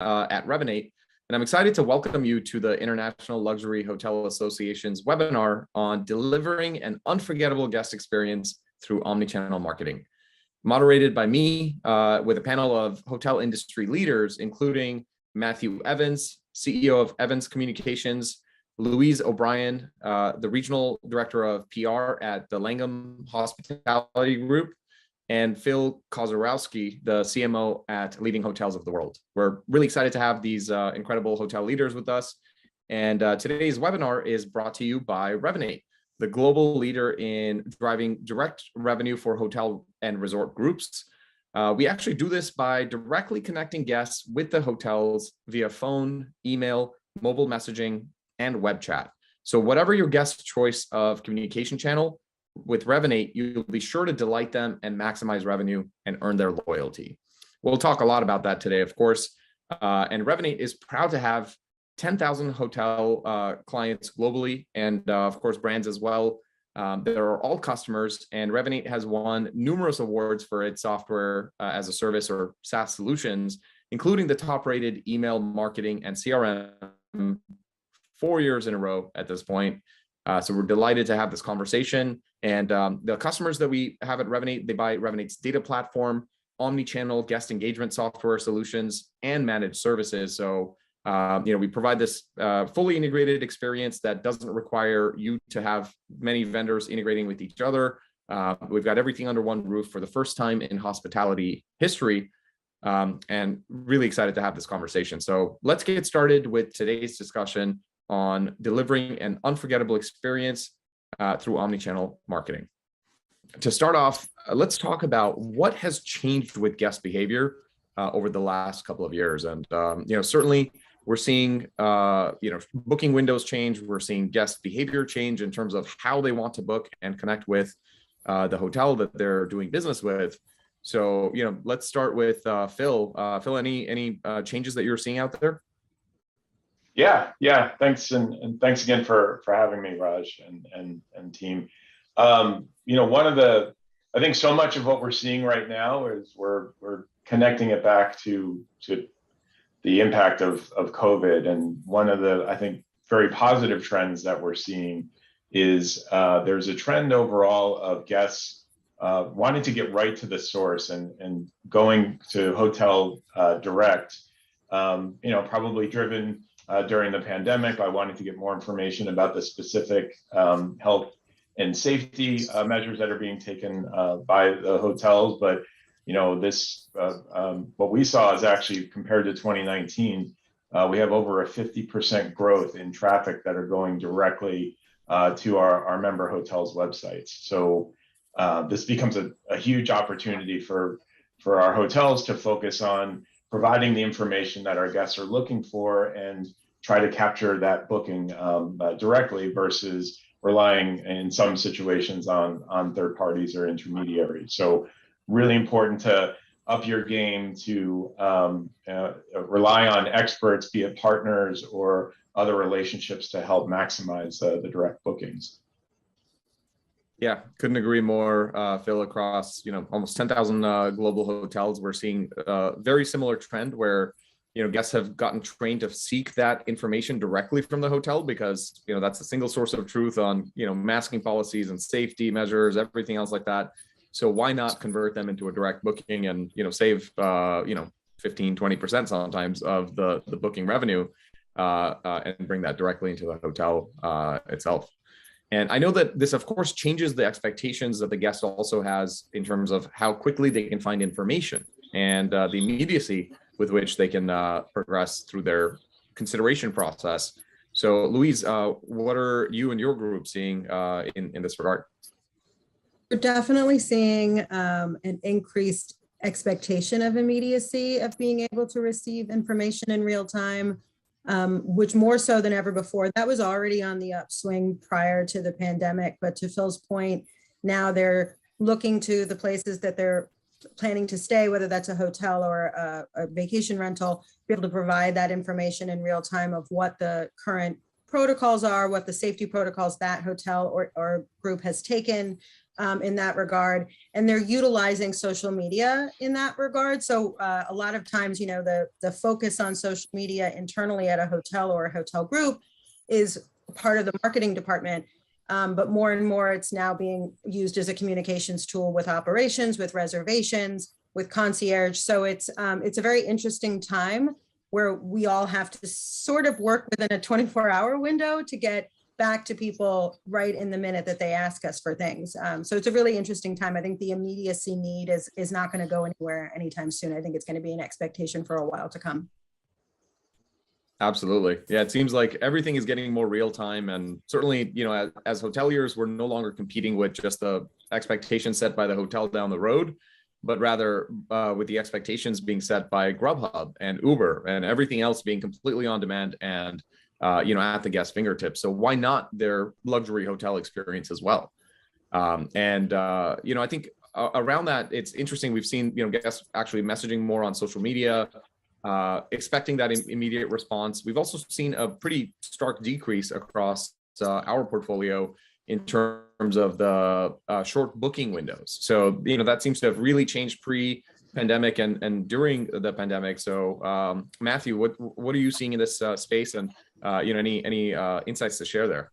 at REVINATE, and I'm excited to welcome you to the International Luxury Hotel Association's webinar on delivering an unforgettable guest experience through omnichannel marketing. Moderated by me with a panel of hotel industry leaders, including Mathew Evins, CEO of Evins Communications, Louise O'Brien, the Regional Director of PR at the LANGHAM Hospitality Group, and Phil Koserowski, the CMO at leading hotels of the world. We're really excited to have these incredible hotel leaders with us. And today's webinar is brought to you by REVINATE, the global leader in driving direct revenue for hotel and resort groups. We actually do this by directly connecting guests with the hotels via phone, email, mobile messaging, and web chat. So whatever your guest's choice of communication channel, with REVINATE, you'll be sure to delight them and maximize revenue and earn their loyalty. We'll talk a lot about that today, of course. And REVINATE is proud to have 10,000 hotel clients globally, and of course, brands as well. That are all customers, and REVINATE has won numerous awards for its software as a service or SaaS solutions, including the top-rated email marketing and CRM 4 years in a row at this point. So we're delighted to have this conversation. And the customers that we have at REVINATE, they buy REVINATE's data platform, omni-channel guest engagement software solutions, and managed services. So we provide this fully integrated experience that doesn't require you to have many vendors integrating with each other. We've got everything under one roof for the first time in hospitality history, and really excited to have this conversation. So let's get started with today's discussion on delivering an unforgettable experience through omnichannel marketing. To start off, let's talk about what has changed with guest behavior over the last couple of years. And certainly we're seeing booking windows change. We're seeing guest behavior change in terms of how they want to book and connect with the hotel that they're doing business with. So let's start with Phil. Phil, any changes that you're seeing out there? Yeah. Thanks, and thanks again for having me, Raj and team. I think so much of what we're seeing right now is we're connecting it back to the impact of COVID. And one of the, I think, very positive trends that we're seeing is there's a trend overall of guests wanting to get right to the source and going to hotel direct, probably driven during the pandemic by wanting to get more information about the specific health and safety measures that are being taken by the hotels. But what we saw is actually, compared to 2019, we have over a 50% growth in traffic that are going directly to our member hotels' websites. So this becomes a huge opportunity for our hotels to focus on providing the information that our guests are looking for and try to capture that booking directly versus relying in some situations on third parties or intermediaries. So really important to up your game to rely on experts, be it partners or other relationships, to help maximize the direct bookings. Yeah, couldn't agree more, Phil. Across almost 10,000 global hotels, we're seeing a very similar trend where guests have gotten trained to seek that information directly from the hotel, because that's a single source of truth on masking policies and safety measures, everything else like that. So why not convert them into a direct booking and save 15-20% sometimes of the booking revenue and bring that directly into the hotel itself. And I know that this, of course, changes the expectations that the guest also has in terms of how quickly they can find information and the immediacy with which they can progress through their consideration process. So, Louise, what are you and your group seeing in this regard? We're definitely seeing an increased expectation of immediacy of being able to receive information in real time, which more so than ever before. That was already on the upswing prior to the pandemic, but to Phil's point, now they're looking to the places that they're planning to stay, whether that's a hotel or a vacation rental, be able to provide that information in real time of what the current protocols are, what the safety protocols that hotel or group has taken, in that regard, and they're utilizing social media in that regard. So a lot of times, the focus on social media internally at a hotel or a hotel group is part of the marketing department. But more and more, it's now being used as a communications tool with operations, with reservations, with concierge. So it's a very interesting time where we all have to sort of work within a 24-hour window to get back to people right in the minute that they ask us for things. So it's a really interesting time. I think the immediacy need is not going to go anywhere anytime soon. I think it's going to be an expectation for a while to come. Absolutely. Yeah, it seems like everything is getting more real time. And certainly, as hoteliers, we're no longer competing with just the expectations set by the hotel down the road, but rather with the expectations being set by Grubhub and Uber and everything else being completely on demand and at the guest fingertips. So why not their luxury hotel experience as well? I think around that, it's interesting. We've seen, guests actually messaging more on social media, expecting that immediate response. We've also seen a pretty stark decrease across our portfolio in terms of the short booking windows. So, that seems to have really changed pre-pandemic and during the pandemic. So, Matthew, what are you seeing in this space, and any insights to share there?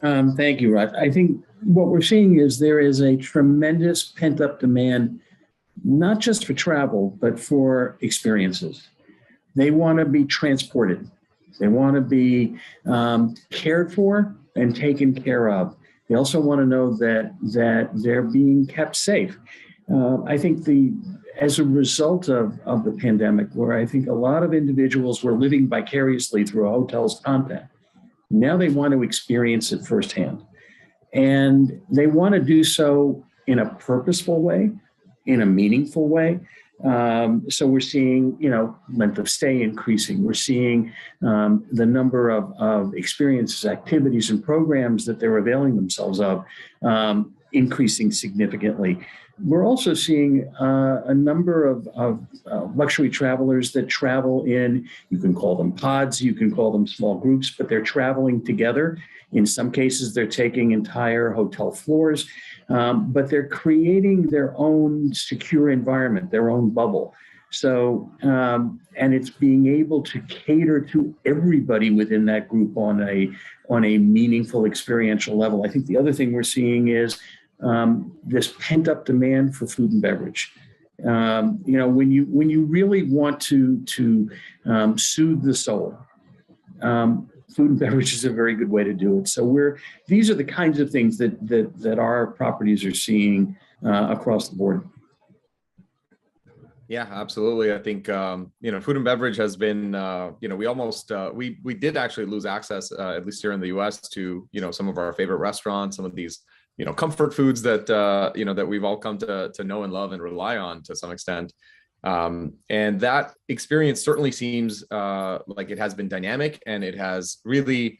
Thank you, Raj. I think what we're seeing is there is a tremendous pent-up demand, not just for travel, but for experiences. They want to be transported. They want to be cared for and taken care of. They also want to know that they're being kept safe. I think as a result of the pandemic, where I think a lot of individuals were living vicariously through a hotel's content, now they want to experience it firsthand. And they want to do so in a purposeful way, in a meaningful way. So we're seeing, length of stay increasing. We're seeing the number of experiences, activities, and programs that they're availing themselves of increasing significantly. We're also seeing a number of luxury travelers that travel in, you can call them pods, you can call them small groups, but they're traveling together. In some cases, they're taking entire hotel floors, but they're creating their own secure environment, their own bubble. So, and it's being able to cater to everybody within that group on a meaningful experiential level. I think the other thing we're seeing is this pent-up demand for food and beverage. When you really want to soothe the soul, food and beverage is a very good way to do it. So these are the kinds of things that our properties are seeing across the board. Yeah, absolutely. I think, food and beverage has been, we almost, we did actually lose access, at least here in the US, to, some of our favorite restaurants, some of these, comfort foods that, that we've all come to know and love and rely on to some extent. And that experience certainly seems like it has been dynamic, and it has really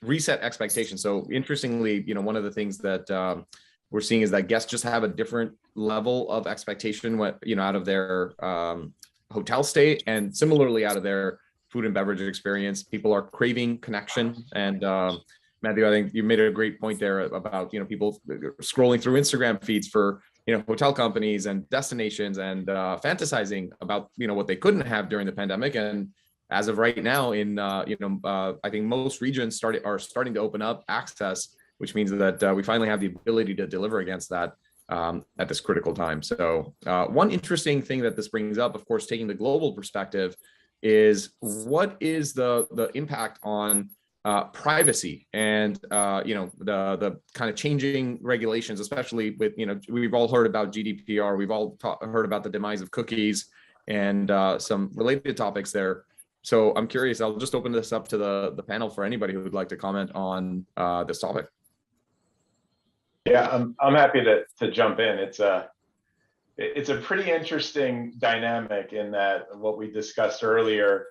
reset expectations. So interestingly, one of the things that we're seeing is that guests just have a different level of expectation, out of their hotel stay, and similarly out of their food and beverage experience. People are craving connection. And Matthew, I think you made a great point there about, people scrolling through Instagram feeds for, hotel companies and destinations, and fantasizing about, what they couldn't have during the pandemic. And as of right now, I think most regions are starting to open up access, which means that we finally have the ability to deliver against that at this critical time. So one interesting thing that this brings up, of course, taking the global perspective, is what is the impact on privacy and the kind of changing regulations, especially with, we've all heard about GDPR, we've all heard about the demise of cookies and some related topics there. So I'm curious, I'll just open this up to the panel for anybody who would like to comment on this topic. Yeah, I'm happy to jump in. It's a pretty interesting dynamic in that what we discussed earlier,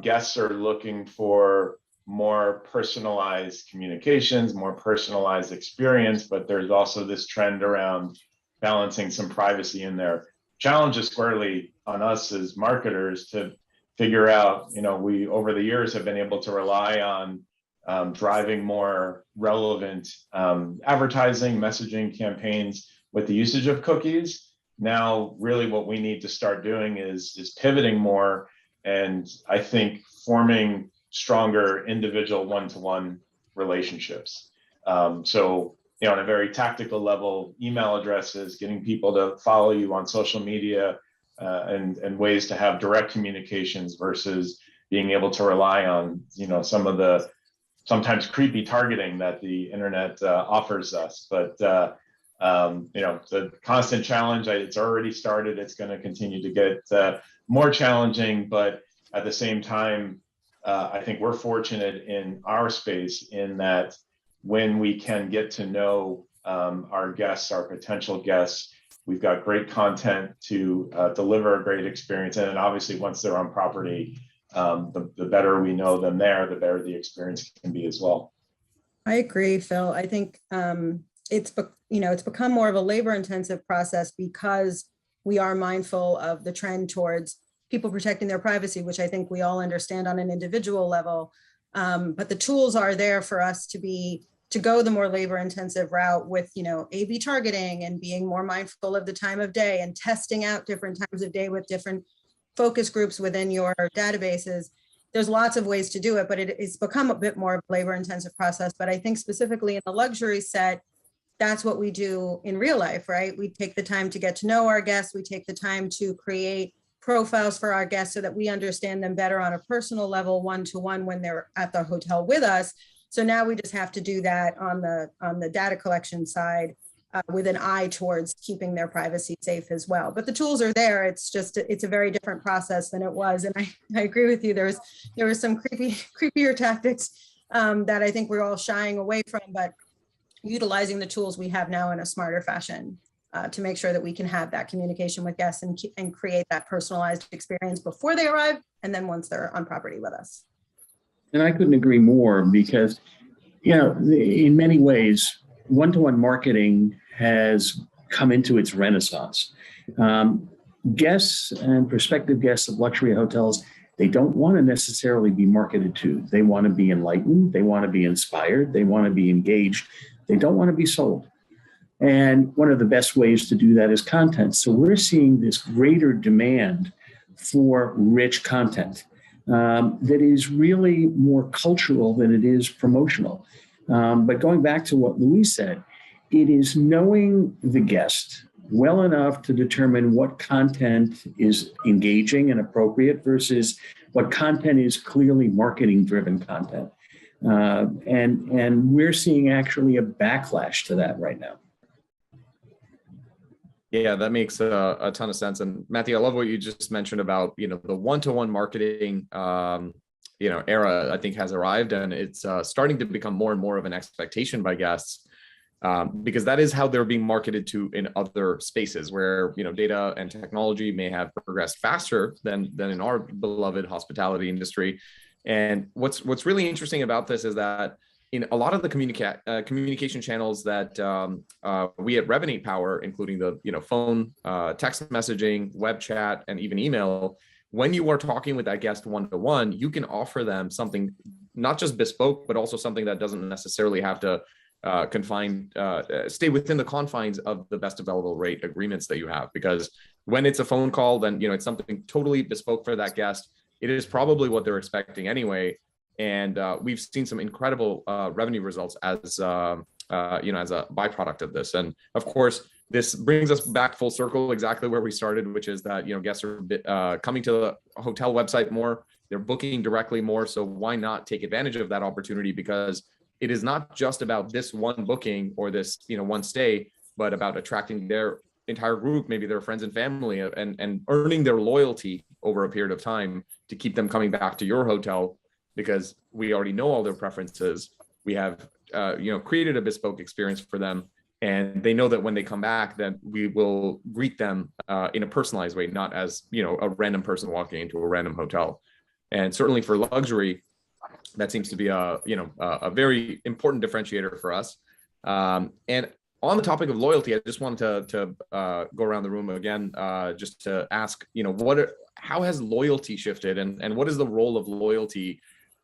guests are looking for more personalized communications, more personalized experience, but there's also this trend around balancing some privacy in there. Challenge is squarely on us as marketers to figure out, we over the years have been able to rely on driving more relevant advertising, messaging campaigns with the usage of cookies. Now, really what we need to start doing is pivoting more, and I think forming stronger individual one-to-one relationships. So, on a very tactical level, email addresses, getting people to follow you on social media, and ways to have direct communications versus being able to rely on, some of the sometimes creepy targeting that the internet offers us. But it's a constant challenge. It's already started. It's going to continue to get more challenging. But at the same time, I think we're fortunate in our space in that when we can get to know our guests, our potential guests, we've got great content to deliver a great experience. And then obviously once they're on property, the better we know them there, the better the experience can be as well. I agree, Phil. I think it's become more of a labor-intensive process because we are mindful of the trend towards people protecting their privacy, which I think we all understand on an individual level. But the tools are there for us to go the more labor-intensive route with, A/B targeting and being more mindful of the time of day and testing out different times of day with different focus groups within your databases. There's lots of ways to do it, but it's become a bit more of a labor-intensive process. But I think specifically in the luxury set, that's what we do in real life, right? We take the time to get to know our guests. We take the time to create profiles for our guests so that we understand them better on a personal level, one-to-one when they're at the hotel with us. So now we just have to do that on the data collection side with an eye towards keeping their privacy safe as well. But the tools are there. It's a very different process than it was. And I agree with you. There was some creepier tactics that I think we're all shying away from, but utilizing the tools we have now in a smarter fashion to make sure that we can have that communication with guests and create that personalized experience before they arrive and then once they're on property with us. And I couldn't agree more because, in many ways, one-to-one marketing has come into its renaissance. Guests and prospective guests of luxury hotels, they don't want to necessarily be marketed to. They want to be enlightened. They want to be inspired. They want to be engaged. They don't want to be sold. And one of the best ways to do that is content. So we're seeing this greater demand for rich content that is really more cultural than it is promotional. But going back to what Louise said, it is knowing the guest well enough to determine what content is engaging and appropriate versus what content is clearly marketing-driven content. And we're seeing actually a backlash to that right now. Yeah, that makes a ton of sense. And Mathew, I love what you just mentioned about, the one-to-one marketing, era, I think has arrived, and it's starting to become more and more of an expectation by guests because that is how they're being marketed to in other spaces where, data and technology may have progressed faster than in our beloved hospitality industry. And what's really interesting about this is that in a lot of the communication channels that we at REVINATE power, including the phone, text messaging, web chat, and even email, when you are talking with that guest one-to-one, you can offer them something not just bespoke, but also something that doesn't necessarily have to stay within the confines of the best available rate agreements that you have. Because when it's a phone call, then it's something totally bespoke for that guest. It is probably what they're expecting anyway. And we've seen some incredible revenue results as as a byproduct of this. And of course, this brings us back full circle exactly where we started, which is that guests are coming to the hotel website more. They're booking directly more. So why not take advantage of that opportunity? Because it is not just about this one booking or this one stay, but about attracting their entire group, maybe their friends and family, and earning their loyalty over a period of time to keep them coming back to your hotel. Because we already know all their preferences. We have, created a bespoke experience for them. And they know that when they come back, that we will greet them in a personalized way, not as, a random person walking into a random hotel. And certainly for luxury, that seems to be a very important differentiator for us. And on the topic of loyalty, I just wanted to go around the room again, just to ask, how has loyalty shifted and what is the role of loyalty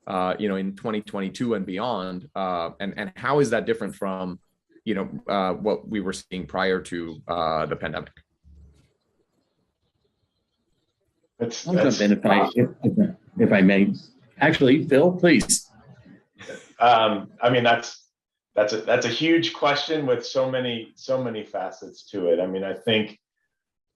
in 2022 and beyond? And how is that different from, what we were seeing prior to the pandemic? I'll jump in if I may. Actually, Phil, please. I mean, that's a huge question with so many facets to it. I mean, I think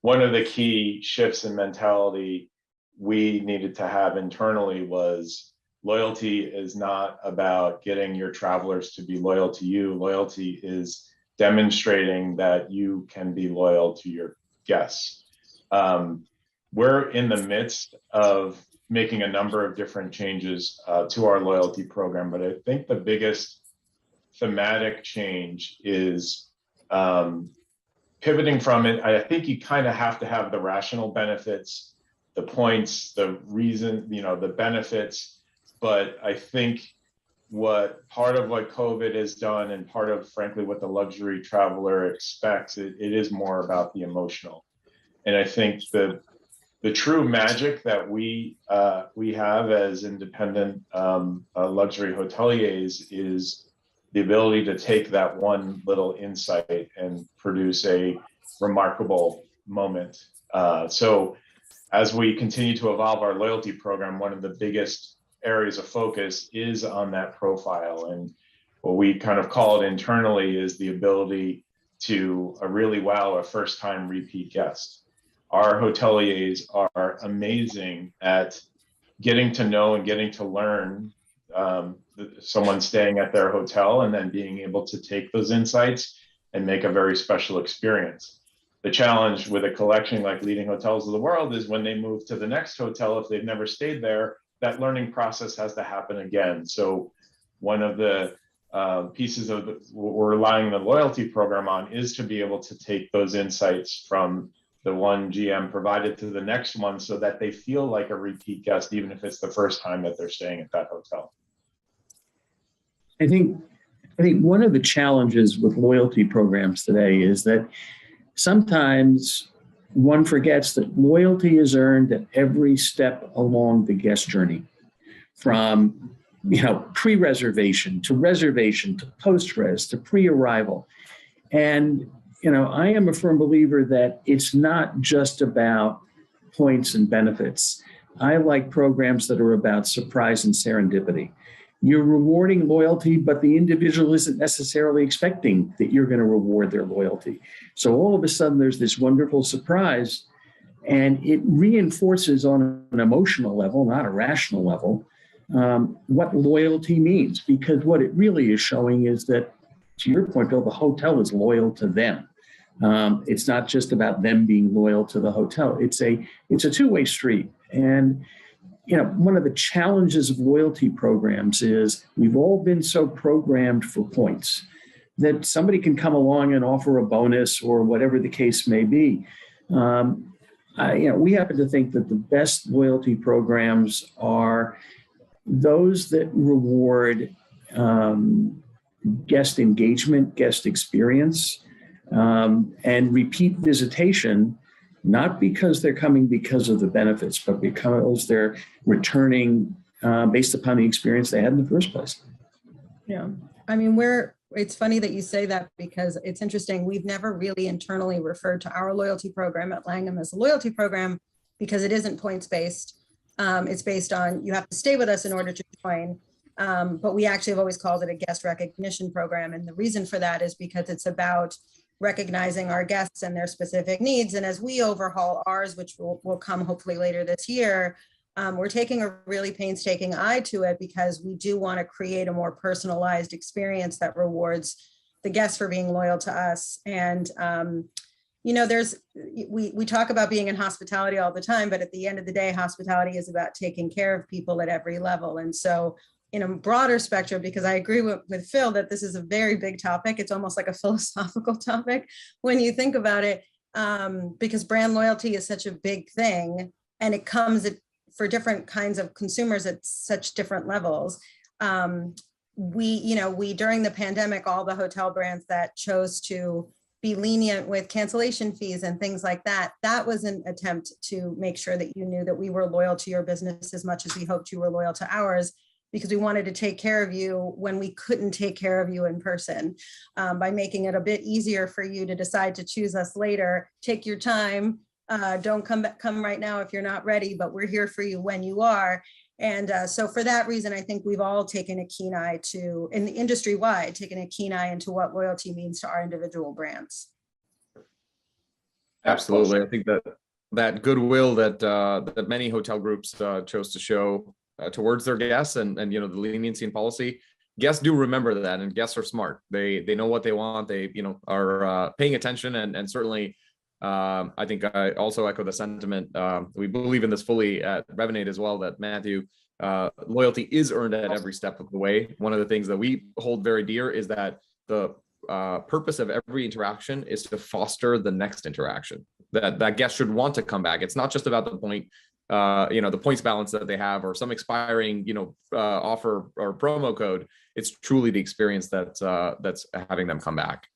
one of the key shifts in mentality we needed to have internally was loyalty is not about getting your travelers to be loyal to you. Loyalty is demonstrating that you can be loyal to your guests. We're in the midst of making a number of different changes to our loyalty program, but I think the biggest thematic change is pivoting from it. I think you kind of have to have the rational benefits, the points, the reason, the benefits. But I think part of what COVID has done, and part of, frankly, what the luxury traveler expects, it is more about the emotional. And I think the true magic that we have as independent luxury hoteliers is the ability to take that one little insight and produce a remarkable moment. So as we continue to evolve our loyalty program, one of the biggest areas of focus is on that profile. And what we kind of call it internally is the ability to really wow a first-time repeat guest. Our hoteliers are amazing at getting to know and getting to learn someone staying at their hotel, and then being able to take those insights and make a very special experience. The challenge with a collection like Leading Hotels of the World is when they move to the next hotel, if they've never stayed there, that learning process has to happen again. So one of the pieces of what we're relying on the loyalty program on is to be able to take those insights from the one GM provided to the next one, so that they feel like a repeat guest, even if it's the first time that they're staying at that hotel. I think one of the challenges with loyalty programs today is that sometimes one forgets that loyalty is earned at every step along the guest journey, from pre-reservation to reservation to post-res to pre-arrival. And I am a firm believer that it's not just about points and benefits. I like programs that are about surprise and serendipity. You're rewarding loyalty, but the individual isn't necessarily expecting that you're going to reward their loyalty. So all of a sudden, there's this wonderful surprise, and it reinforces on an emotional level, not a rational level, what loyalty means. Because what it really is showing is that, to your point, Bill, the hotel is loyal to them. It's not just about them being loyal to the hotel. It's a two-way street. And one of the challenges of loyalty programs is we've all been so programmed for points that somebody can come along and offer a bonus or whatever the case may be. We happen to think that the best loyalty programs are those that reward guest engagement, guest experience, and repeat visitation, not because they're coming because of the benefits, but because they're returning based upon the experience they had in the first place. Yeah, I mean, it's funny that you say that, because it's interesting. We've never really internally referred to our loyalty program at Langham as a loyalty program, because it isn't points-based. It's based on, you have to stay with us in order to join. But we actually have always called it a guest recognition program. And the reason for that is because it's about recognizing our guests and their specific needs. And as we overhaul ours, which will come hopefully later this year, we're taking a really painstaking eye to it, because we do want to create a more personalized experience that rewards the guests for being loyal to us. And we talk about being in hospitality all the time, but at the end of the day, hospitality is about taking care of people at every level. And so in a broader spectrum, because I agree with Phil that this is a very big topic. It's almost like a philosophical topic when you think about it, because brand loyalty is such a big thing, and it comes for different kinds of consumers at such different levels. We during the pandemic, all the hotel brands that chose to be lenient with cancellation fees and things like that, that was an attempt to make sure that you knew that we were loyal to your business as much as we hoped you were loyal to ours. because we wanted to take care of you when we couldn't take care of you in person, by making it a bit easier for you to decide to choose us later. Take your time. Don't come right now if you're not ready, but we're here for you when you are. And so for that reason, I think we've all taken a keen eye to, in the industry wide, taken a keen eye into what loyalty means to our individual brands. Absolutely. I think that goodwill that many hotel groups chose to show towards their guests, and the leniency in policy, guests do remember that, and guests are smart. They know what they want. They are paying attention, and certainly I think I also echo the sentiment. We believe in this fully at REVINATE as well, that Mathew, loyalty is earned at every step of the way. One of the things that we hold very dear is that the purpose of every interaction is to foster the next interaction. That guest should want to come back. It's not just about the point, the points balance that they have, or some expiring, offer or promo code. It's truly the experience that's having them come back.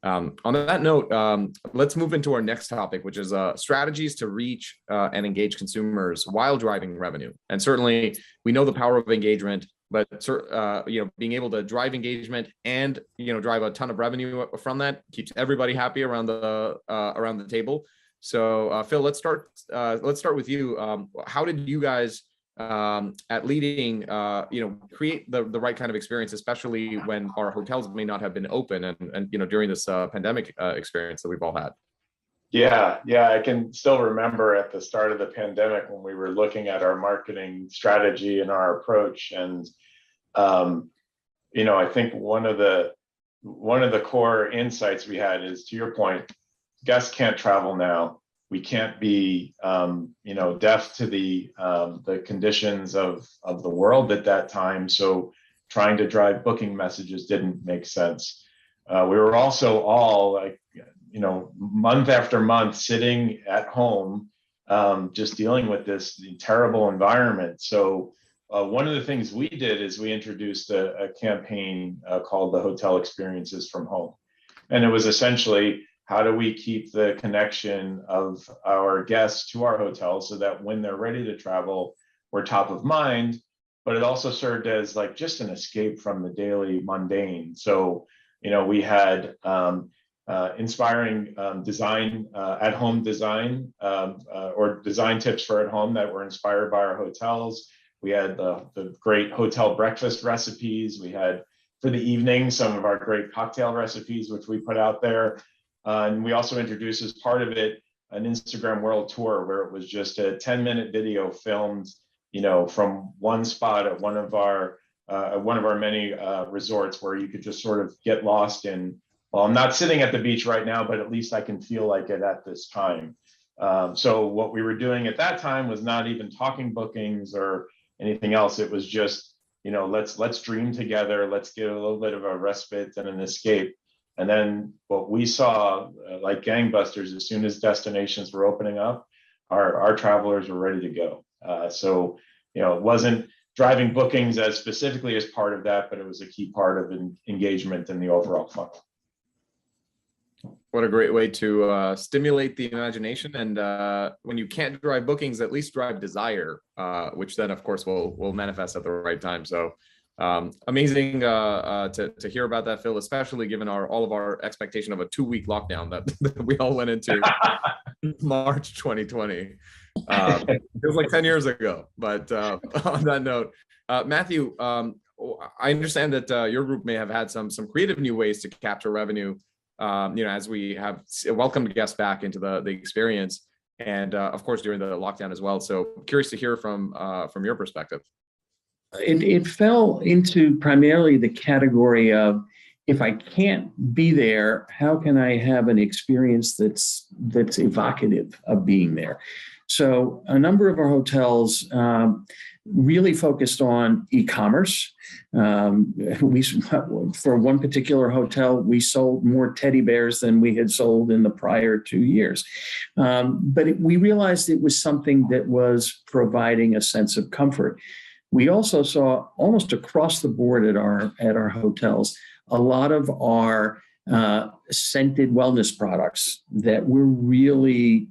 On that note, let's move into our next topic, which is strategies to reach and engage consumers while driving revenue. And certainly, we know the power of engagement, but being able to drive engagement and drive a ton of revenue from that keeps everybody happy around the table. So Phil, let's start with you. How did you guys at leading create the right kind of experience, especially when our hotels may not have been open, and during this pandemic experience that we've all had? Yeah, I can still remember at the start of the pandemic when we were looking at our marketing strategy and our approach, and I think one of the core insights we had is, to your point, guests can't travel now. We can't be deaf to the conditions of the world at that time. So trying to drive booking messages didn't make sense. We were also all month after month sitting at home, just dealing with this terrible environment. So one of the things we did is we introduced a campaign called the Hotel Experiences from Home. And it was essentially, how do we keep the connection of our guests to our hotels so that when they're ready to travel, we're top of mind? But it also served as just an escape from the daily mundane. So, we had inspiring design, at-home design, or design tips for at home that were inspired by our hotels. We had the great hotel breakfast recipes. We had, for the evening, some of our great cocktail recipes, which we put out there. And we also introduced, as part of it, an Instagram world tour, where it was just a 10-minute video filmed, from one spot at one of our many resorts, where you could just sort of get lost in, well, I'm not sitting at the beach right now, but at least I can feel like it at this time. So what we were doing at that time was not even talking bookings or anything else. It was just, let's dream together. Let's get a little bit of a respite and an escape. And then what we saw, like gangbusters, as soon as destinations were opening up, our travelers were ready to go. So it wasn't driving bookings as specifically as part of that, but it was a key part of engagement in the overall funnel. What a great way to stimulate the imagination. And when you can't drive bookings, at least drive desire, which then, of course, will manifest at the right time. So amazing to hear about that, Phil, especially given all of our expectation of a 2-week lockdown that we all went into March 2020. It was like 10 years ago. But on that note, Mathew, I understand that your group may have had some creative new ways to capture revenue, as we have welcomed guests back into the experience, and of course during the lockdown as well. So curious to hear from your perspective. It fell into primarily the category of, if I can't be there, how can I have an experience that's evocative of being there? So a number of our hotels really focused on e-commerce. For one particular hotel, we sold more teddy bears than we had sold in the prior 2 years. But we realized it was something that was providing a sense of comfort. We also saw, almost across the board at our hotels, a lot of our scented wellness products that were really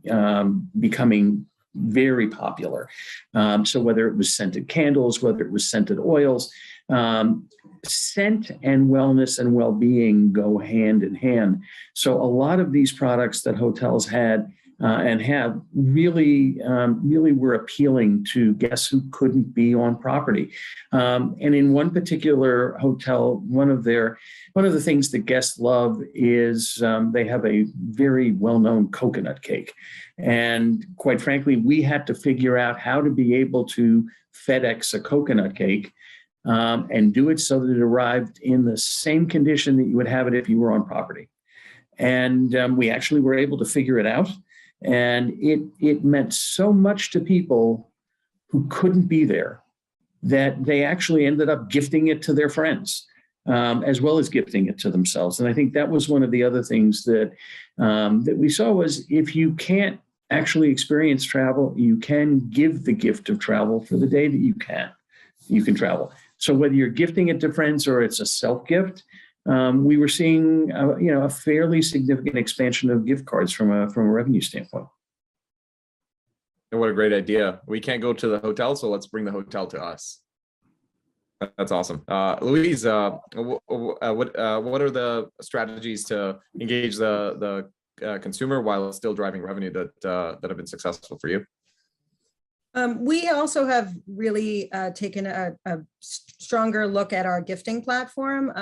becoming very popular. So whether it was scented candles, whether it was scented oils, scent and wellness and well-being go hand in hand. So a lot of these products that hotels had and have really were appealing to guests who couldn't be on property. And in one particular hotel, one of the things that guests love is they have a very well-known coconut cake. And quite frankly, we had to figure out how to be able to FedEx a coconut cake and do it so that it arrived in the same condition that you would have it if you were on property. And we actually were able to figure it out. And it meant so much to people who couldn't be there that they actually ended up gifting it to their friends, as well as gifting it to themselves. And I think that was one of the other things that we saw was if you can't actually experience travel, you can give the gift of travel for the day that you can travel. So whether you're gifting it to friends or it's a self-gift, we were seeing, a fairly significant expansion of gift cards from a revenue standpoint. And what a great idea. We can't go to the hotel, so let's bring the hotel to us. That's awesome. Louise, what are the strategies to engage the consumer while still driving revenue that have been successful for you? We also have really taken a stronger look at our gifting platform.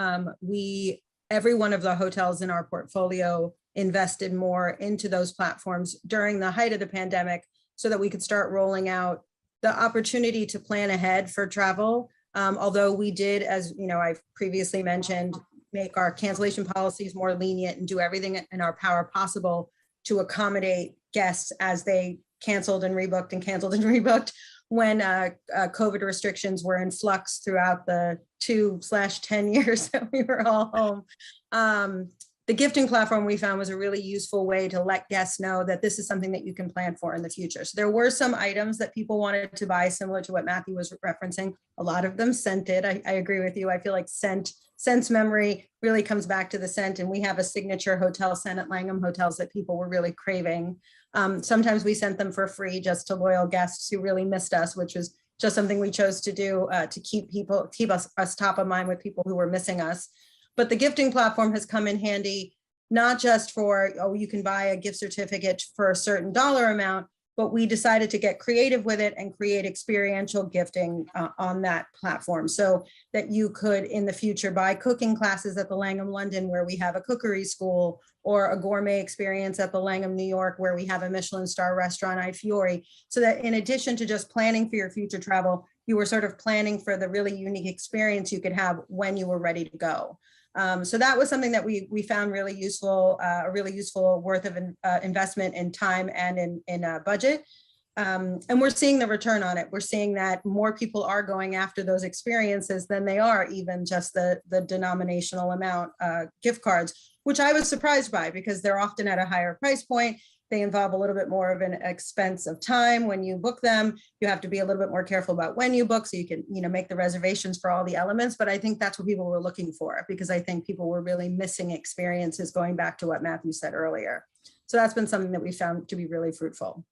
Every one of the hotels in our portfolio invested more into those platforms during the height of the pandemic so that we could start rolling out the opportunity to plan ahead for travel. Although we did, as I've previously mentioned, make our cancellation policies more lenient and do everything in our power possible to accommodate guests as they canceled and rebooked and canceled and rebooked when COVID restrictions were in flux throughout the 2/10 years that we were all home. The gifting platform we found was a really useful way to let guests know that this is something that you can plan for in the future. So there were some items that people wanted to buy similar to what Mathew was referencing. A lot of them scented. I agree with you. I feel like sense memory really comes back to the scent, and we have a signature hotel scent at Langham Hotels that people were really craving. Sometimes we sent them for free just to loyal guests who really missed us, which was just something we chose to do to keep us top of mind with people who were missing us. But the gifting platform has come in handy, not just for, you can buy a gift certificate for a certain dollar amount, but we decided to get creative with it and create experiential gifting on that platform so that you could in the future buy cooking classes at the Langham London, where we have a cookery school, or a gourmet experience at the Langham New York, where we have a Michelin star restaurant, I Fiori, so that in addition to just planning for your future travel, you were sort of planning for the really unique experience you could have when you were ready to go. So that was something that we found really useful, a really useful worth of investment in time and in budget. And we're seeing the return on it. We're seeing that more people are going after those experiences than they are even just the denominational amount gift cards, which I was surprised by because they're often at a higher price point. They involve a little bit more of an expense of time when you book them. You have to be a little bit more careful about when you book so you can, make the reservations for all the elements. But I think that's what people were looking for, because I think people were really missing experiences, going back to what Mathew said earlier. So that's been something that we found to be really fruitful.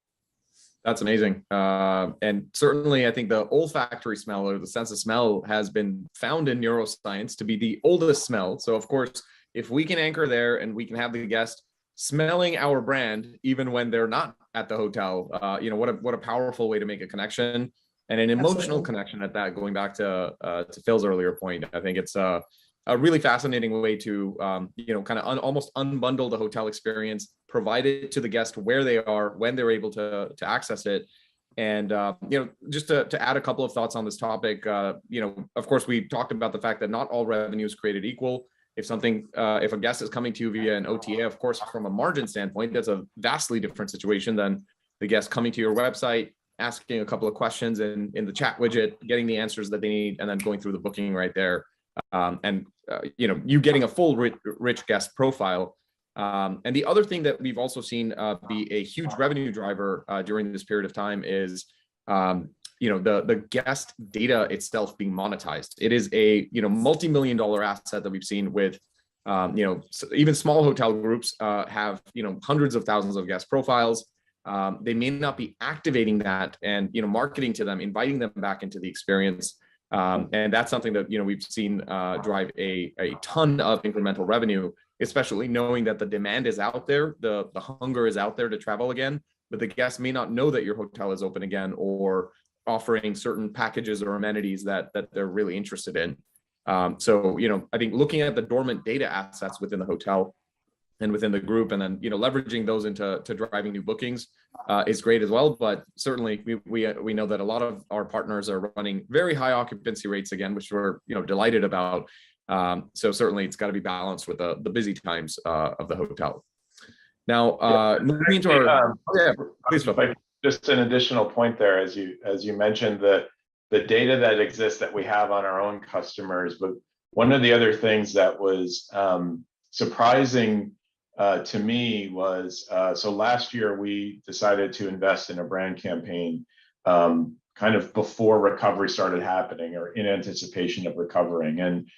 That's amazing. And certainly I think the olfactory smell, or the sense of smell, has been found in neuroscience to be the oldest smell. So of course, if we can anchor there and we can have the guest smelling our brand even when they're not at the hotel, what a powerful way to make a connection, and an emotional Absolutely. connection at that. Going back to Phil's earlier point, I think it's a really fascinating way to kind of almost unbundle the hotel experience, provide it to the guest where they are when they're able to access it. And just to add a couple of thoughts on this topic, of course we talked about the fact that not all revenue is created equal. If a guest is coming to you via an OTA, of course, from a margin standpoint, that's a vastly different situation than the guest coming to your website, asking a couple of questions in the chat widget, getting the answers that they need, and then going through the booking right there. You getting a full rich guest profile. And the other thing that we've also seen be a huge revenue driver during this period of time is the guest data itself being monetized. It is a multi-million-dollar asset that we've seen with even small hotel groups have hundreds of thousands of guest profiles. they may not be activating that and, marketing to them, inviting them back into the experience. And that's something that, we've seen drive a ton of incremental revenue, especially knowing that the demand is out there, the hunger is out there to travel again, but the guests may not know that your hotel is open again or offering certain packages or amenities that they're really interested in. So, I think looking at the dormant data assets within the hotel and within the group, and then, leveraging those into driving new bookings is great as well. But certainly we know that a lot of our partners are running very high occupancy rates again, which we're, delighted about. So certainly it's got to be balanced with the busy times of the hotel. Now, moving to our, please, just an additional point there, as you mentioned, the data that exists that we have on our own customers. But one of the other things that was surprising to me was, so last year we decided to invest in a brand campaign kind of before recovery started happening, or in anticipation of recovering. And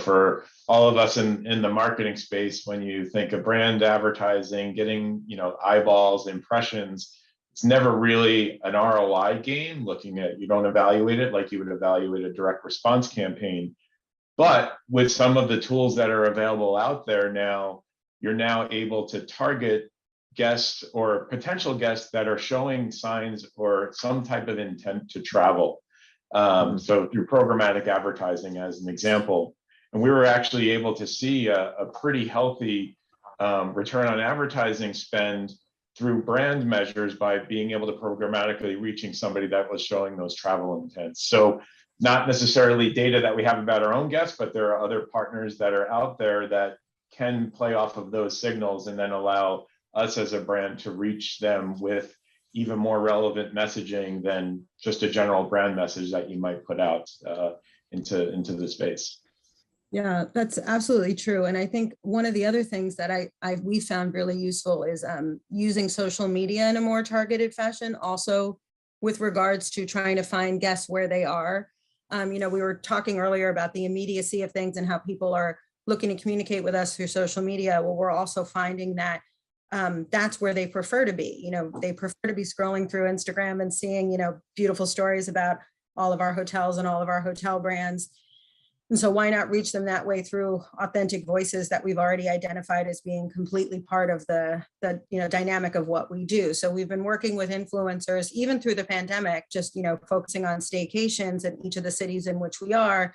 for all of us in the marketing space, when you think of brand advertising, getting eyeballs, impressions, it's never really an ROI game. You don't evaluate it like you would evaluate a direct response campaign. But with some of the tools that are available out there now, you're now able to target guests or potential guests that are showing signs or some type of intent to travel. So through programmatic advertising, as an example. And we were actually able to see a pretty healthy return on advertising spend through brand measures by being able to programmatically reaching somebody that was showing those travel intents. So not necessarily data that we have about our own guests, but there are other partners that are out there that can play off of those signals and then allow us as a brand to reach them with even more relevant messaging than just a general brand message that you might put out into the space. Yeah, that's absolutely true. And I think one of the other things that we found really useful is using social media in a more targeted fashion, also with regards to trying to find guests where they are. We were talking earlier about the immediacy of things and how people are looking to communicate with us through social media. Well, we're also finding that that's where they prefer to be. They prefer to be scrolling through Instagram and seeing, beautiful stories about all of our hotels and all of our hotel brands. And so why not reach them that way through authentic voices that we've already identified as being completely part of the dynamic of what we do. So we've been working with influencers even through the pandemic, just, focusing on staycations in each of the cities in which we are,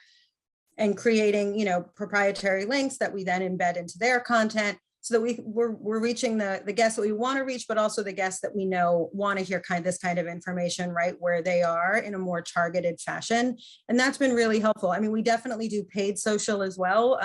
and creating, proprietary links that we then embed into their content, so that we're reaching the guests that we want to reach, but also the guests that we know want to hear this kind of information right where they are in a more targeted fashion. And that's been really helpful. I mean, we definitely do paid social as well,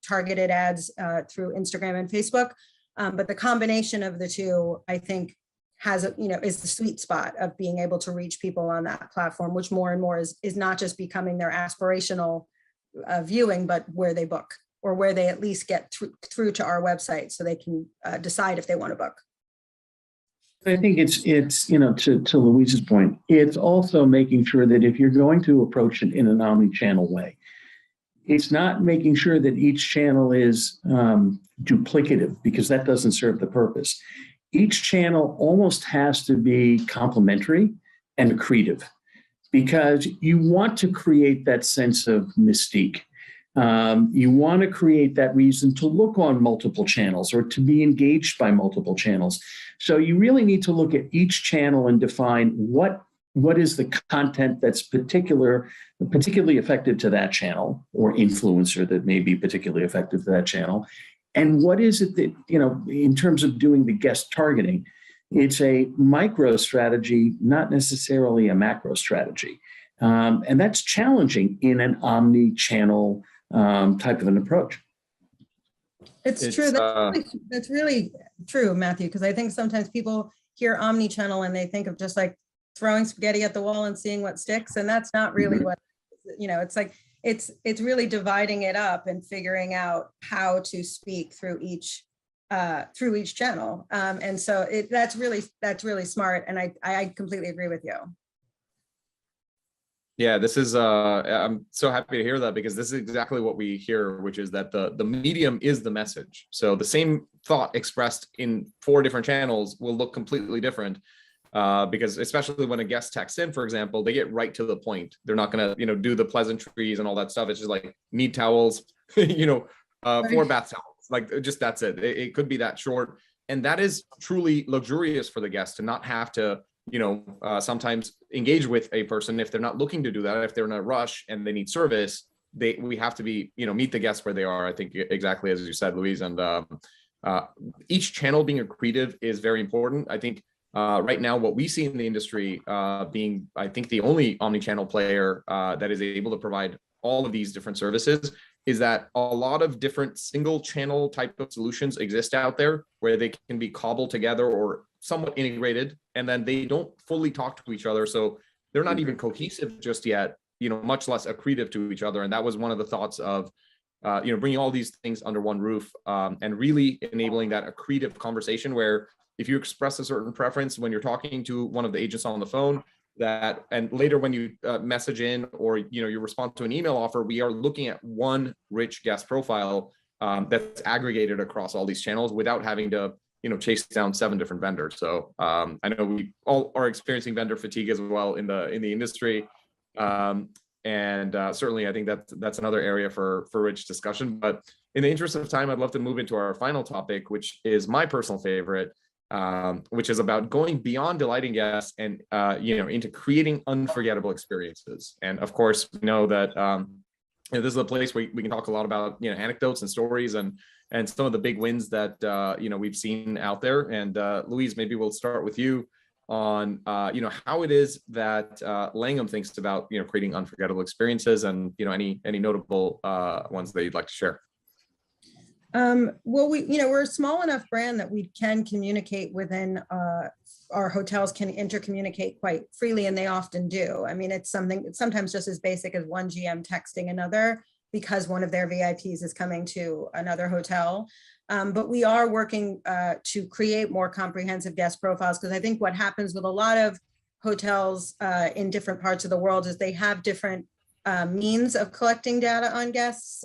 targeted ads through Instagram and Facebook. But the combination of the two, I think, has is the sweet spot of being able to reach people on that platform, which more and more is not just becoming their aspirational viewing, but where they book, or where they at least get through to our website so they can decide if they want to book. I think it's to Louise's point, it's also making sure that if you're going to approach it in an omni-channel way, it's not making sure that each channel is duplicative, because that doesn't serve the purpose. Each channel almost has to be complementary and accretive, because you want to create that sense of mystique. You want to create that reason to look on multiple channels or to be engaged by multiple channels. So you really need to look at each channel and define what is the content that's particularly effective to that channel, or influencer that may be particularly effective to that channel. And what is it that, in terms of doing the guest targeting, it's a micro strategy, not necessarily a macro strategy. And that's challenging in an omni-channel type of an approach. It's true. That's really true, Matthew, because I think sometimes people hear omni-channel and they think of just like throwing spaghetti at the wall and seeing what sticks. And that's not really what, it's like, it's really dividing it up and figuring out how to speak through each channel. And so that's really smart. And I completely agree with you. Yeah, this is I'm so happy to hear that, because this is exactly what we hear, which is that the medium is the message. So the same thought expressed in 4 different channels will look completely different, because especially when a guest texts in, for example, they get right to the point. They're not gonna, do the pleasantries and all that stuff. It's just like, need towels, 4 bath towels, like just that's it. It could be that short, and that is truly luxurious for the guest to not have to sometimes engage with a person if they're not looking to do that. If they're in a rush and they need service, we have to be, meet the guests where they are. I think exactly as you said, Louise, and each channel being accretive is very important. I think right now what we see in the industry, being, I think, the only omni-channel player that is able to provide all of these different services, is that a lot of different single channel type of solutions exist out there where they can be cobbled together or somewhat integrated, and then they don't fully talk to each other. So they're not even cohesive just yet, much less accretive to each other. And that was one of the thoughts of, bringing all these things under one roof, and really enabling that accretive conversation where if you express a certain preference when you're talking to one of the agents on the phone, and later when you message in, or you respond to an email offer, we are looking at one rich guest profile that's aggregated across all these channels without having to chase down 7 different vendors. So I know we all are experiencing vendor fatigue as well in the industry, and certainly I think that's another area for rich discussion. But in the interest of time, I'd love to move into our final topic, which is my personal favorite, which is about going beyond delighting guests and into creating unforgettable experiences. And of course, we know that this is a place where we can talk a lot about anecdotes and stories and some of the big wins that we've seen out there. And Louise, maybe we'll start with you on how it is that Langham thinks about creating unforgettable experiences, and any notable ones that you'd like to share. Well, we're a small enough brand that we can communicate within our hotels, can intercommunicate quite freely, and they often do. I mean, it's sometimes just as basic as one GM texting another because one of their VIPs is coming to another hotel. But we are working to create more comprehensive guest profiles, because I think what happens with a lot of hotels in different parts of the world is they have different means of collecting data on guests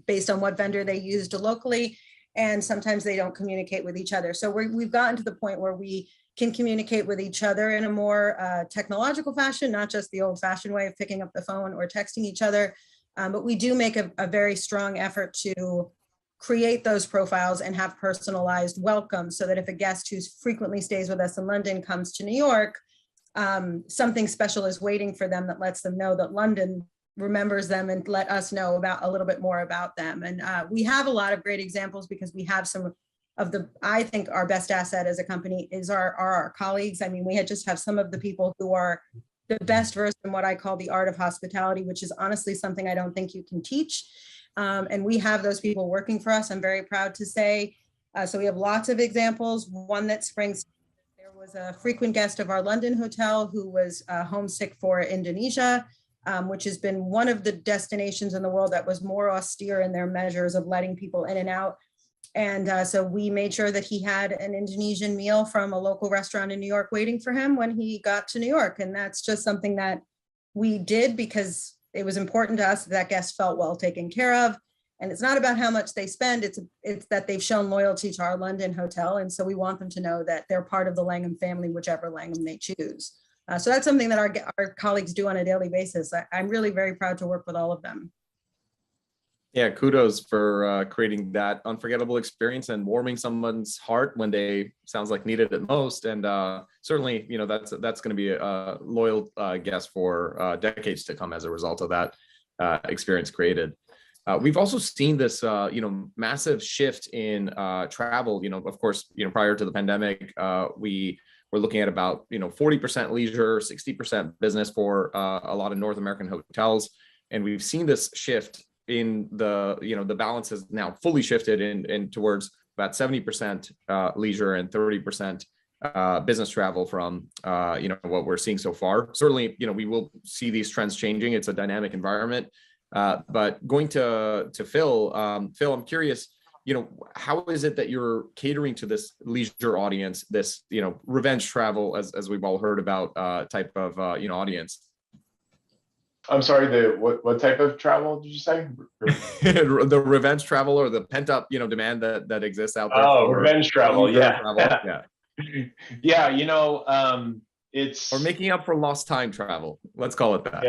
based on what vendor they used locally, and sometimes they don't communicate with each other. So we've gotten to the point where we can communicate with each other in a more technological fashion, not just the old-fashioned way of picking up the phone or texting each other. But we do make a very strong effort to create those profiles and have personalized welcome, so that if a guest who frequently stays with us in London comes to New York, something special is waiting for them that lets them know that London remembers them and let us know about a little bit more about them. And we have a lot of great examples, because we have some of I think our best asset as a company is our colleagues. I mean, we just have some of the people who are the best versed in what I call the art of hospitality, which is honestly something I don't think you can teach. And we have those people working for us, I'm very proud to say. So we have lots of examples. One that springs, there was a frequent guest of our London hotel who was homesick for Indonesia, which has been one of the destinations in the world that was more austere in their measures of letting people in and out. And so we made sure that he had an Indonesian meal from a local restaurant in New York waiting for him when he got to New York. And that's just something that we did because it was important to us that guest felt well taken care of. And it's not about how much they spend, it's that they've shown loyalty to our London hotel. And so we want them to know that they're part of the Langham family, whichever Langham they choose. So that's something that our colleagues do on a daily basis. I'm really very proud to work with all of them. Yeah, kudos for creating that unforgettable experience and warming someone's heart when they sounds like needed it most. And certainly, that's going to be a loyal guest for decades to come as a result of that experience created. We've also seen this, massive shift in travel. Of course, prior to the pandemic, we were looking at about 40% leisure, 60% business for a lot of North American hotels, and we've seen this shift in the balance has now fully shifted in towards about 70% leisure and 30% business travel from what we're seeing so far. Certainly, we will see these trends changing. It's a dynamic environment. But going to Phil, I'm curious, how is it that you're catering to this leisure audience, this revenge travel, as we've all heard about, type of audience? I'm sorry, what type of travel did you say? The revenge travel or the pent up, demand that exists out there. Oh, for revenge travel. leisure Yeah. travel. Yeah. Yeah, it's Or making up for lost time travel. Let's call it that.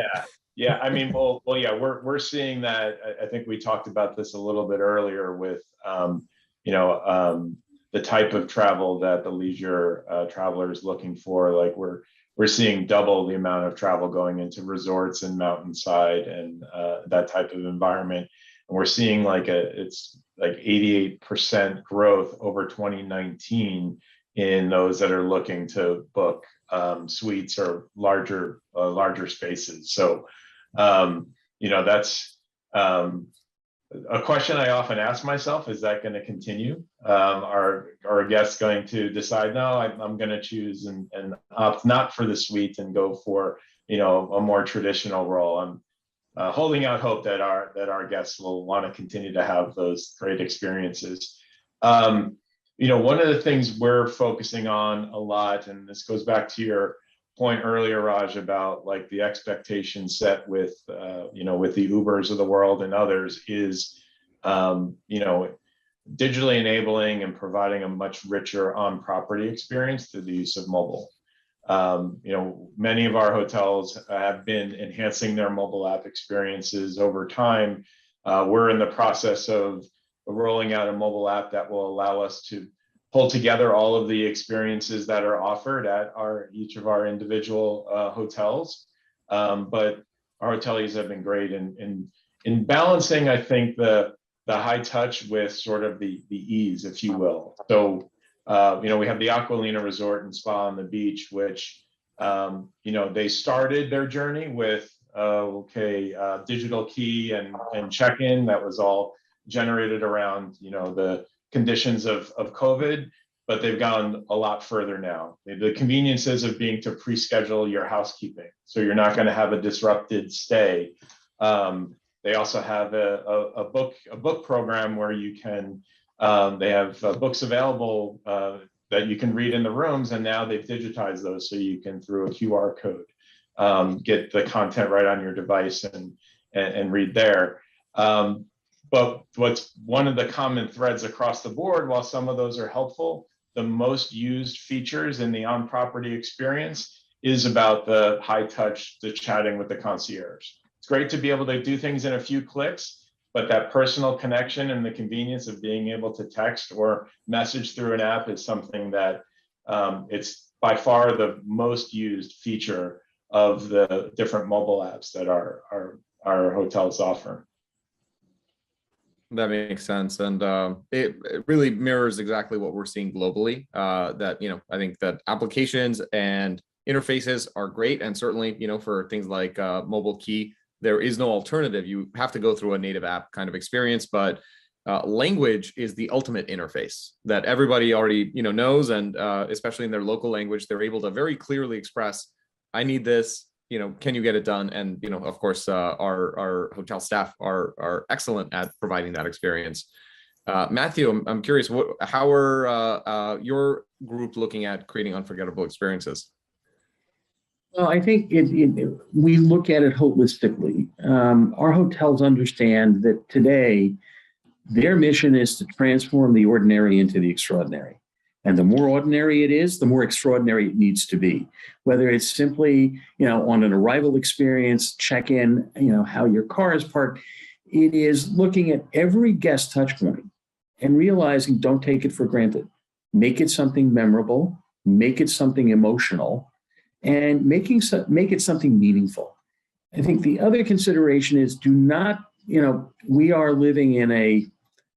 yeah. I mean, well, yeah, we're seeing that. I think we talked about this a little bit earlier with, the type of travel that the leisure traveler is looking for. Like we're seeing double the amount of travel going into resorts and mountainside and that type of environment. And we're seeing it's like 88% growth over 2019 in those that are looking to book suites or larger spaces. So, that's a question I often ask myself: is that going to continue? Are guests going to decide, no, I'm going to choose and opt not for the suite and go for a more traditional role? I'm holding out hope that our guests will want to continue to have those great experiences. One of the things we're focusing on a lot, and this goes back to your point earlier, Raj, about like the expectation set with with the Ubers of the world and others, is digitally enabling and providing a much richer on-property experience through the use of mobile. Many of our hotels have been enhancing their mobile app experiences over time. We're in the process of rolling out a mobile app that will allow us to pull together all of the experiences that are offered at each of our individual hotels. But our hoteliers have been great in balancing, I think, the high touch with sort of the ease, if you will. So, we have the Aqualina Resort and Spa on the beach, which, they started their journey with, digital key and check-in. That was all generated around, the conditions of COVID, but they've gone a lot further now. The conveniences of being to pre-schedule your housekeeping, so you're not going to have a disrupted stay. They also have a book program where you can, they have books available that you can read in the rooms, and now they've digitized those so you can, through a QR code, get the content right on your device and read there. But what's one of the common threads across the board, while some of those are helpful, the most used features in the on-property experience is about the high touch, the chatting with the concierge. It's great to be able to do things in a few clicks, but that personal connection and the convenience of being able to text or message through an app is something that it's by far the most used feature of the different mobile apps that our hotels offer. That makes sense. And it really mirrors exactly what we're seeing globally. That, I think that applications and interfaces are great. And certainly, for things like mobile key, there is no alternative. You have to go through a native app kind of experience, but language is the ultimate interface that everybody already, knows. And especially in their local language, they're able to very clearly express, I need this. Can you get it done? And, of course, our hotel staff are excellent at providing that experience. Mathew, I'm curious, how are your group looking at creating unforgettable experiences? Well, I think we look at it holistically. Our hotels understand that today their mission is to transform the ordinary into the extraordinary. And the more ordinary it is, the more extraordinary it needs to be. Whether it's simply, on an arrival experience, check-in, how your car is parked, it is looking at every guest touch point and realizing, don't take it for granted. Make it something memorable, make it something emotional, and make it something meaningful. I think the other consideration is do not, we are living in a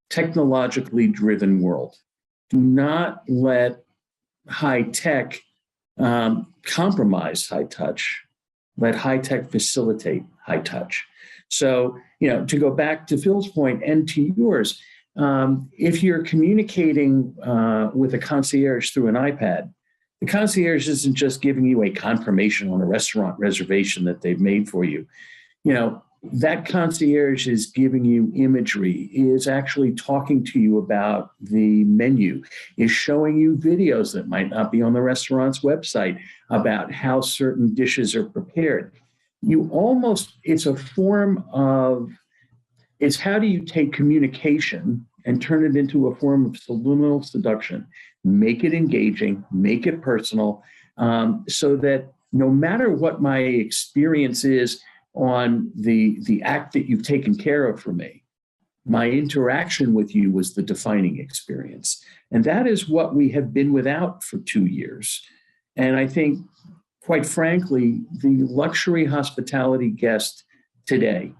technologically driven world. Do not let high tech compromise high touch. Let high tech facilitate high touch. So, to go back to Phil's point and to yours, if you're communicating with a concierge through an iPad, the concierge isn't just giving you a confirmation on a restaurant reservation that they've made for you. That concierge is giving you imagery, is actually talking to you about the menu, is showing you videos that might not be on the restaurant's website about how certain dishes are prepared. it's a form of, it's how do you take communication and turn it into a form of subliminal seduction, make it engaging, make it personal, so that no matter what my experience is on the act that you've taken care of for me, my interaction with you was the defining experience. And that is what we have been without for 2 years. And I think, quite frankly, the luxury hospitality guest today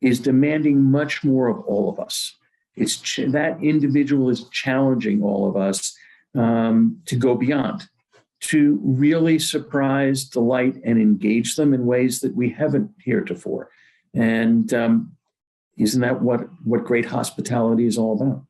is demanding much more of all of us. That individual is challenging all of us to go beyond, to really surprise, delight, and engage them in ways that we haven't heretofore. And isn't that what great hospitality is all about?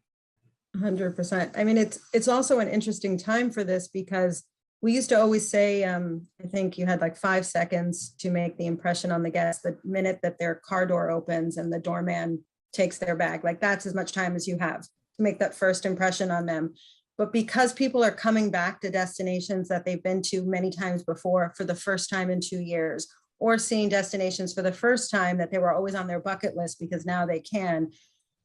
100%. I mean, it's also an interesting time for this, because we used to always say, I think you had like 5 seconds to make the impression on the guest the minute that their car door opens and the doorman takes their bag. Like, that's as much time as you have to make that first impression on them. But because people are coming back to destinations that they've been to many times before for the first time in 2 years, or seeing destinations for the first time that they were always on their bucket list because now they can,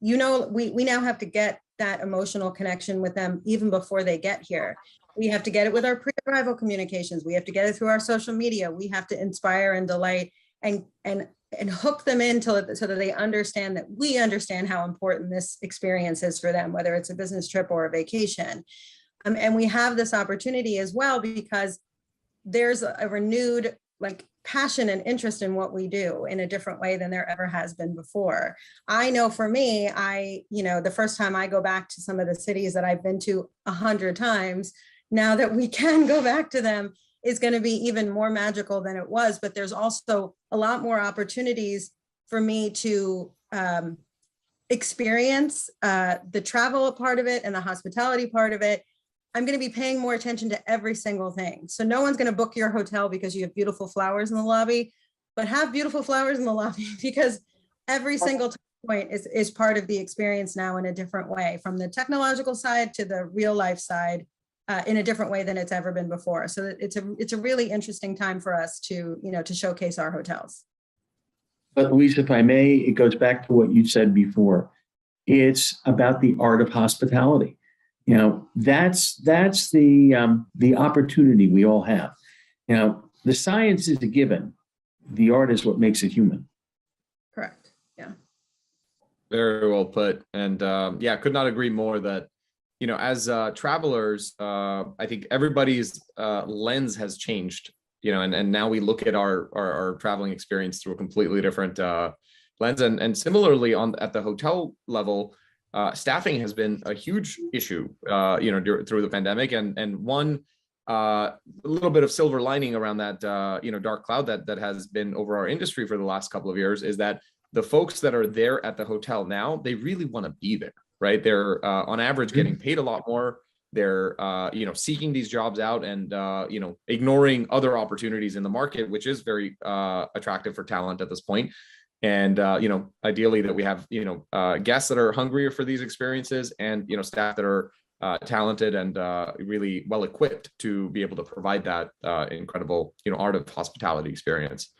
we now have to get that emotional connection with them even before they get here. We have to get it with our pre-arrival communications. We have to get it through our social media. We have to inspire and delight and hook them in so that they understand that we understand how important this experience is for them, whether it's a business trip or a vacation. And we have this opportunity as well because there's a renewed passion and interest in what we do in a different way than there ever has been before. I know for me, the first time I go back to some of the cities that I've been to 100 times, now that we can go back to them, is going to be even more magical than it was. But there's also a lot more opportunities for me to experience the travel part of it and the hospitality part of it. I'm going to be paying more attention to every single thing. So no one's going to book your hotel because you have beautiful flowers in the lobby, but have beautiful flowers in the lobby because every single touch point is part of the experience now in a different way, from the technological side to the real life side, in a different way than it's ever been before. So it's a really interesting time for us to showcase our hotels. But Louise, if I may, it goes back to what you said before. It's about the art of hospitality. That's the opportunity we all have. The science is a given. The art is what makes it human. Correct. Yeah. Very well put. And could not agree more that, as travelers, I think everybody's lens has changed, and now we look at our traveling experience through a completely different lens. And similarly at the hotel level, staffing has been a huge issue, through the pandemic, and one a little bit of silver lining around that, dark cloud that has been over our industry for the last couple of years is that the folks that are there at the hotel now, they really want to be there, right? They're on average getting paid a lot more. They're seeking these jobs out and ignoring other opportunities in the market, which is very attractive for talent at this point. And, ideally that we have, guests that are hungrier for these experiences and, staff that are talented and really well equipped to be able to provide that incredible, art of hospitality experience.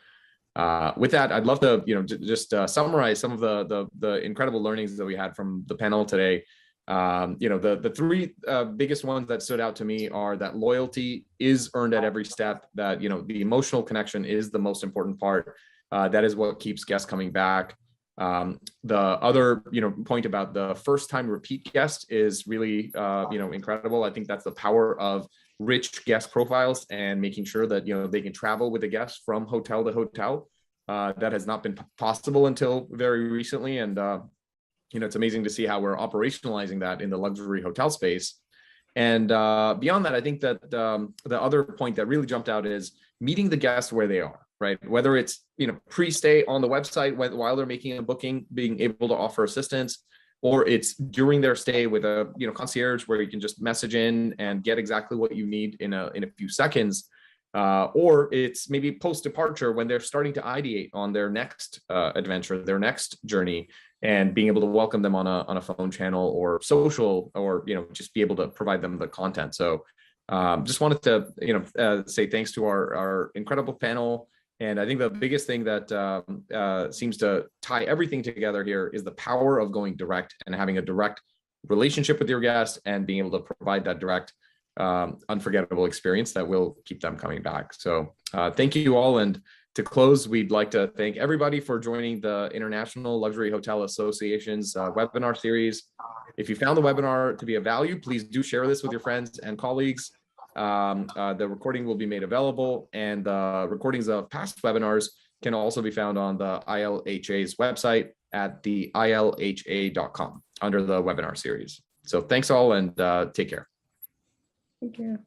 With that, I'd love to, just summarize some of the incredible learnings that we had from the panel today. The three biggest ones that stood out to me are that loyalty is earned at every step, that, the emotional connection is the most important part. That is what keeps guests coming back. The other, point about the first time repeat guest is really, incredible. I think that's the power of rich guest profiles and making sure that, they can travel with the guests from hotel to hotel. That has not been possible until very recently. And, it's amazing to see how we're operationalizing that in the luxury hotel space. And beyond that, I think that the other point that really jumped out is meeting the guests where they are. Right. Whether it's, pre-stay on the website while they're making a booking, being able to offer assistance, or it's during their stay with a, concierge where you can just message in and get exactly what you need in a few seconds. Or it's maybe post-departure when they're starting to ideate on their next adventure, their next journey, and being able to welcome them on a phone channel or social, or, just be able to provide them the content. So just wanted to, say thanks to our incredible panel. And I think the biggest thing that seems to tie everything together here is the power of going direct and having a direct relationship with your guest and being able to provide that direct, unforgettable experience that will keep them coming back. So thank you all. And to close, we'd like to thank everybody for joining the International Luxury Hotel Association's webinar series. If you found the webinar to be of value, please do share this with your friends and colleagues. The recording will be made available, and the recordings of past webinars can also be found on the ILHA's website at the ilha.com under the webinar series. So thanks all, and take care. Thank you.